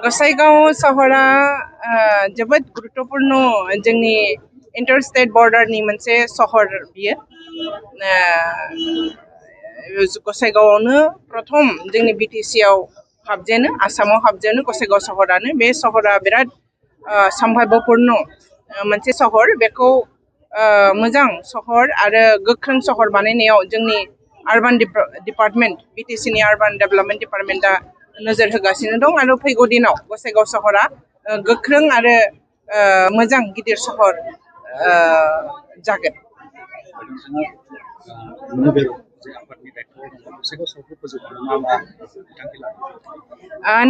गसाइगाव सहरा जोबोद गुरुत्वपूर्ण जोंनि इंटरस्टेट बॉर्डरनि मोनसे सहर बियो गसाइगावआवनो प्रथम जोंनि बिटिसि आव हाबजेनो आसामाव हाबजेनो गसाइगाव सहरानो बे सहरा बिराद सम्भाव्यपूर्ण मोनसे सहर बेखौ मोजां सहर आरो गोख्रों सहर बानायनायाव जोंनि आर्बान डिपार्टमेंट बिटिसि नि आर्बान डेभेलपमेंट डिपार्टमेंटआ नोजोर होगासिनो दं आरो फैगौ दिनाव गसाइगाव सहरा गोख्रों आरो मोजां गिदिर सहर जागोन।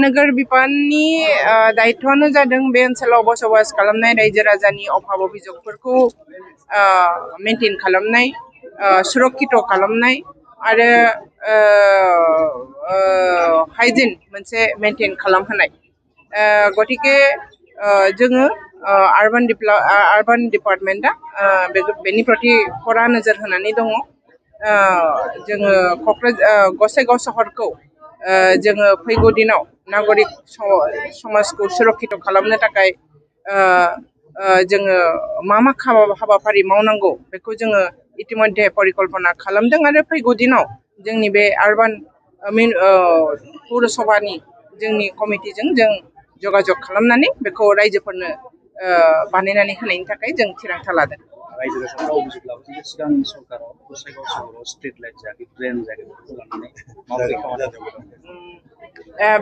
नोगोर बिफाननि दायित्वआनो जादों बे ओनसोलाव बसबास खालामनाय रायजो राजानि अभाब अभियोगफोरखौ मेनटेन खालामनाय सुरक्षित खालामनाय आरो हाइजिन मोनसे मेनटेन खालामहोनाय गतिके जोङो आर्बान डिपार्टमेंटआ बेनि प्रति खरा नोजोर होनानै दङ। जोङो गसाइगाव सहरखौ जोङो फैगौ दिनाव नागरिक समाजखौ सुरक्षित खालामनो थाखाय जोङो मा हाबाफारि मावनांगौ बेखौ जोङो इतिमध्ये परिकल्पना खालामदों आरो फैगौ दिनाव जोंनि बे आर्बान पौरसभानि जोंनि कमिटिजों जों जगाजग खालामनानै बेखौ रायजोफोरनो बानायनानै होनायनि थाखाय जों थिरांथा लादों।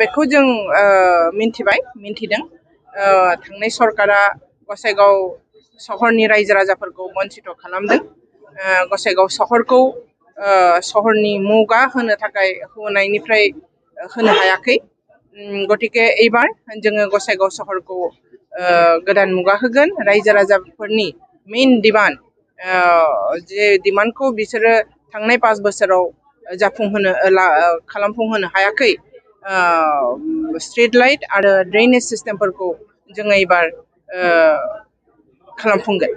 बेखौ जों मिन्थिदों थांनाय सरकारा गसाइगाव सहरनि रायजो राजाफोरखौ वन्चित खालामदों। गसाइगाव सहरखौ सहरनि मुगा होनो थाखाय होनायनिफ्राय होनो हायाखै। गतिके एबार जोङो गसाइगाव सहरखौ गोदान मुगा होगोन। रायजो राजाफोरनि मेइन डिमान्ड जे डिमान्डखौ बिसोरो थांनाय 5 बोसोराव खालामफुंहोनो हायाखै। स्ट्रीट लाइट आरो ड्रेनेज सिस्टेमफोरखौ जोङो एबार खालामफुंगोन।